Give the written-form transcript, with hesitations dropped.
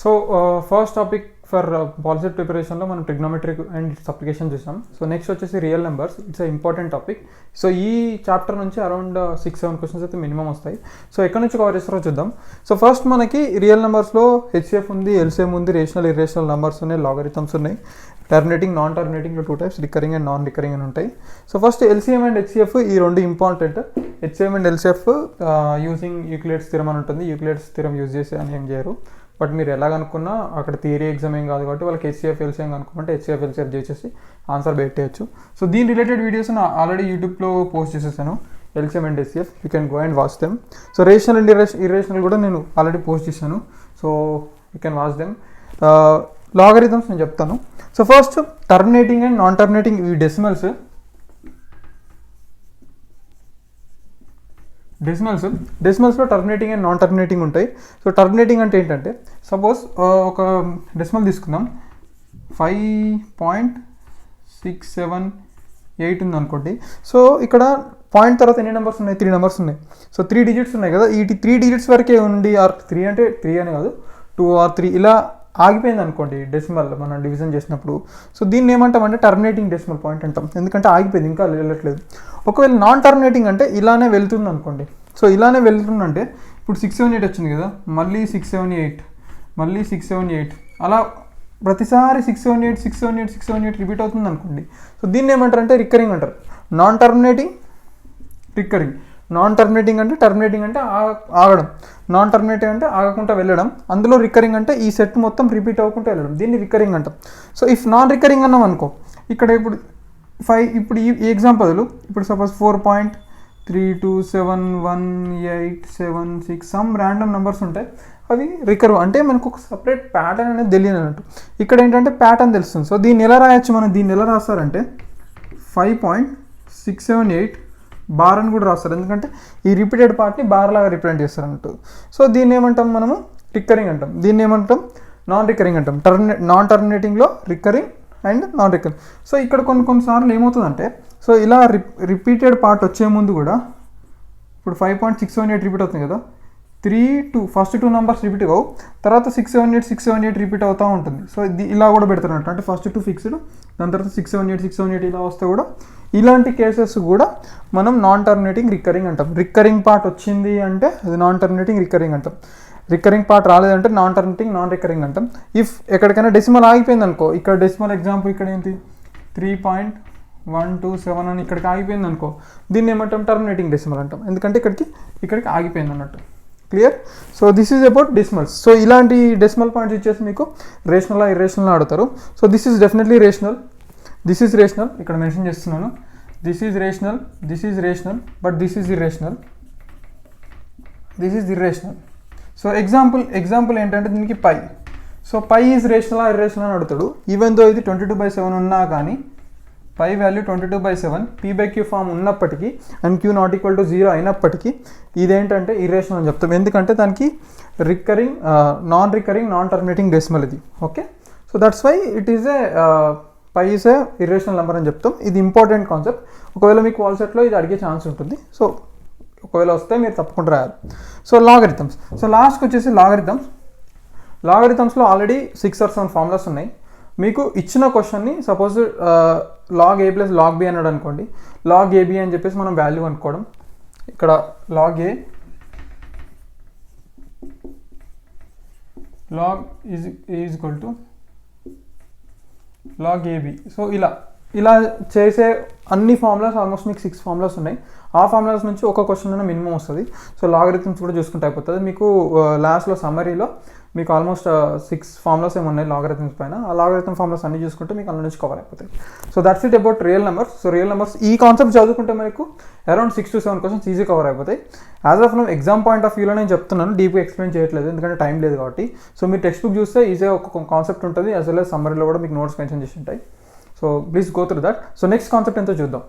So first topic for policy ప్రిపరేషన్లో మనం trigonometric and its application చూసాం. సో నెక్స్ట్ వచ్చేసి real numbers. It's important topic. So ఈ chapter నుంచి అరౌండ్ 6-7 క్వశ్చన్స్ అయితే మినిమం వస్తాయి. సో ఎక్కడి నుంచి కవర్ చేస్తారో చూద్దాం. సో ఫస్ట్ మనకి రియల్ నెంబర్స్లో హెచ్సిఎఫ్ ఉంది, ఎల్సిఎం ఉంది, రేషనల్ ఇర్రేషనల్ నెంబర్స్ ఉన్నాయి, లాగరిథమ్స్ ఉన్నాయి, టర్మినేటింగ్ నాన్ టర్మినేటింగ్లో 2 types, recurring and non recurring అని ఉంటాయి. So first LCM and HCF ఈ రెండు important. HCM and LCF using Euclid's theorem అని ఉంటుంది. యూక్లిడ్స్ థియరం యూజ్ చేసి అని ఏం చేయరు, బట్ మీరు ఎలా కనుక్కున్నా అక్కడ థియరీ ఎగ్జామ్ ఏం కాదు కాబట్టి వాళ్ళకి హెచ్సిఎఫ్ ఎల్సిఎం కనుక్కుంటే హెచ్సిఎఫ్ ఎల్సిఎఫ్ చేసేసి ఆన్సర్ పెట్టేయచ్చు. సో దీని రిలేటెడ్ వీడియోస్ నేను ఆల్రెడీ యూట్యూబ్లో పోస్ట్ చేసేసాను, LCM and HCF. You can go and watch them. So rational and irrational కూడా నేను ఆల్రెడీ పోస్ట్ చేశాను, so you can watch them. Logarithms నేను చెప్తాను. So first terminating and non terminating ఈ డెసిమల్స్లో terminating and non terminating ఉంటాయి. So terminating అంటే ఏంటంటే, suppose ఒక డెసిమల్ తీసుకుందాం, 5.678 ఉంది అనుకోండి. సో ఇక్కడ పాయింట్ తర్వాత ఎన్ని నెంబర్స్ ఉన్నాయి? 3 నెంబర్స్ ఉన్నాయి. సో 3 డిజిట్స్ ఉన్నాయి కదా, ఈ 3 డిజిట్స్ వరకే ఉండి, ఆర్ 3 అంటే 3 అని కాదు, 2 or 3 ఇలా ఆగిపోయింది అనుకోండి డెసిమల్ మనం డివిజన్ చేసినప్పుడు. సో దీన్ని ఏమంటామంటే టర్మినేటింగ్ డెసిమల్ పాయింట్ అంటాం, ఎందుకంటే ఆగిపోయింది, ఇంకా వెళ్ళట్లేదు. ఒకవేళ నాన్ టర్మినేటింగ్ అంటే ఇలానే వెళ్తుంది అనుకోండి. సో ఇలానే వెళ్తుందంటే ఇప్పుడు 678 వచ్చింది కదా, మళ్ళీ 678, మళ్ళీ 678, అలా ప్రతిసారి 678 రిపీట్ అవుతుంది అనుకోండి. సో దీన్ని ఏమంటారంటే రికరింగ్ అంటారు. Non terminating, recurring. Non terminating అంటే టర్మినేటింగ్ అంటే ఆగడం, నాన్ టర్మినేటింగ్ అంటే ఆగకుండా వెళ్ళడం, అందులో రికరింగ్ అంటే ఈ సెట్ మొత్తం రిపీట్ అవ్వకుండా వెళ్ళడం, దీన్ని రికరింగ్ అంటాం. సో ఇఫ్ నాన్ రికరింగ్ అన్నాం అనుకో, ఇక్కడ ఇప్పుడు 5, ఇప్పుడు ఈ ఎగ్జాంపుల్ ఇప్పుడు సపోజ్ 4.32711876 సమ్ ర్యాండమ్ నెంబర్స్ ఉంటాయి, అవి రికర్వ్ అంటే మనకు ఒక సపరేట్ ప్యాటర్న్ అనేది తెలియదు అన్నట్టు. ఇక్కడ ఏంటంటే ప్యాటర్న్ తెలుస్తుంది. సో దీన్ని ఎలా రాయొచ్చు మనం? దీన్ని ఎలా రాస్తారంటే 5.678 బార్ అని కూడా రాస్తారు, ఎందుకంటే ఈ రిపీటెడ్ పార్ట్ని బార్ లాగా రిప్రజెంట్ చేస్తారు అన్నట్టు. సో దీన్ని ఏమంటాం మనము? రికరింగ్ అంటాం. దీన్ని ఏమంటాం? నాన్ రికరింగ్ అంటాం. నాన్ టర్మినేటింగ్లో recurring and non recurring. So ఇక్కడ కొన్నిసార్లు ఏమవుతుందంటే, సో ఇలా రిపీటెడ్ పార్ట్ వచ్చే ముందు కూడా ఇప్పుడు 5.678 రిపీట్ అవుతుంది కదా, 3 ఫస్ట్ 2 నెంబర్స్ రిపీట్ అవ్వవు, తర్వాత 678 రిపీట్ అవుతూ ఉంటుంది. సో ఇది ఇలా కూడా పెడతారంట, అంటే ఫస్ట్ 2 ఫిక్స్డ్, దాని తర్వాత 678 ఇలా వస్తే కూడా ఇలాంటి కేసెస్ కూడా మనం నాన్ టర్మినేటింగ్ రికరింగ్ అంటాం. రికరింగ్ పార్ట్ వచ్చింది అంటే అది నాన్ టర్మినేటింగ్ రికరింగ్ అంటాం. రికరింగ్ పార్ట్ రాలేదంటే నాన్ టర్మినేటింగ్ నాన్ రికరింగ్ అంటాం. ఇఫ్ ఎక్కడికైనా డెసిమల్ ఆగిపోయింది అనుకో, ఇక్కడ డెసిమల్ ఎగ్జాంపుల్ ఇక్కడ ఏంటి 3.127 అని ఇక్కడికి ఆగిపోయింది అనుకో, దీన్ని ఏమంటాం? టర్మినేటింగ్ డెసిమల్ అంటాం, ఎందుకంటే ఇక్కడికి ఆగిపోయింది అన్నట్టు. Clear? So this is about decimals. So ఇలాంటి డెసిమల్ పాయింట్స్ ఇచ్చేసి మీకు రేషనల్ ఇర్రేషనల్ అడుగుతారు. So this is definitely rational, this is rational, ఇక్కడ మెన్షన్ చేస్తున్నాను. This is rational, but this is irrational. So example ఏంటంటే దీనికి pi. So pi is rational irrational అని అడుగుతాడు. ఈవెన్ దో ఇది 22/7 ఉన్నా కానీ పై వాల్యూ 22/7 P/Q ఫామ్ ఉన్నప్పటికీ and Q not equal to 0 అయినప్పటికీ ఇదేంటంటే ఇర్రేషనల్ అని చెప్తాం, ఎందుకంటే దానికి నాన్ టర్మినేటింగ్ డెసిమల్ ఇది. Okay, so that's why it is pi is a irrational number అని చెప్తాం. ఇది ఇంపార్టెంట్ కాన్సెప్ట్. ఒకవేళ మీకు వాల్సెట్లో ఇది అడిగే ఛాన్స్ ఉంటుంది, సో ఒకవేళ వస్తే మీరు తప్పకుండా రాయాలి. So logarithms. సో లాస్ట్కి వచ్చేసి లాగరిథమ్స్లో ఆల్రెడీ 6 or 7 ఫార్ములాస్ ఉన్నాయి. మీకు ఇచ్చిన క్వశ్చన్ని suppose log a + log b అన్నాడు అనుకోండి, log ab అని చెప్పేసి మనం వాల్యూ అనుకోవడం. ఇక్కడ log a log is equal to log ab. So ఇలా చేసే అన్ని ఫార్ములాస్ ఆల్మోస్ట్ మీకు 6 ఫార్ములాస్ ఉన్నాయి. ఆ ఫార్ములాస్ నుంచి ఒక క్వశ్చన్ అయినా మినిమం వస్తుంది. సో లాగరిథమ్స్ కూడా చూసుకుంటే అయిపోతుంది. మీకు లాస్ట్లో సమ్మరీలో మీకు ఆల్మోస్ట్ 6 ఫార్ములాస్ ఏమున్నాయి లాగరిథమ్స్ పైన, ఆ లాగరిథమ్ ఫార్ములాస్ అన్ని చూసుకుంటే మీకు అందులో నుంచి కవర్ అయిపోతాయి. So that's it about real numbers. So real numbers ఈ కాన్సెప్ట్ చదువుకుంటే మీకు around 6 to 7 questions easy cover అయిపోతాయి. As of now exam point of వ్యూలో నేను చెప్తున్నాను, డీప్గా ఎక్స్ప్లెయిన్ చేయట్లేదు ఎందుకంటే టైం లేదు కాబట్టి. సో మీరు టెక్స్ట్ బుక్ చూస్తే ఈజీగా ఒక కాన్సెప్ట్ ఉంటుంది, యాజ్ వెల్ as సమ్మరీలో కూడా మీకు నోట్స్ మెన్షన్ చేసి ఉంటాయి. So please go through that. So next concept ఎంతో చూద్దాం.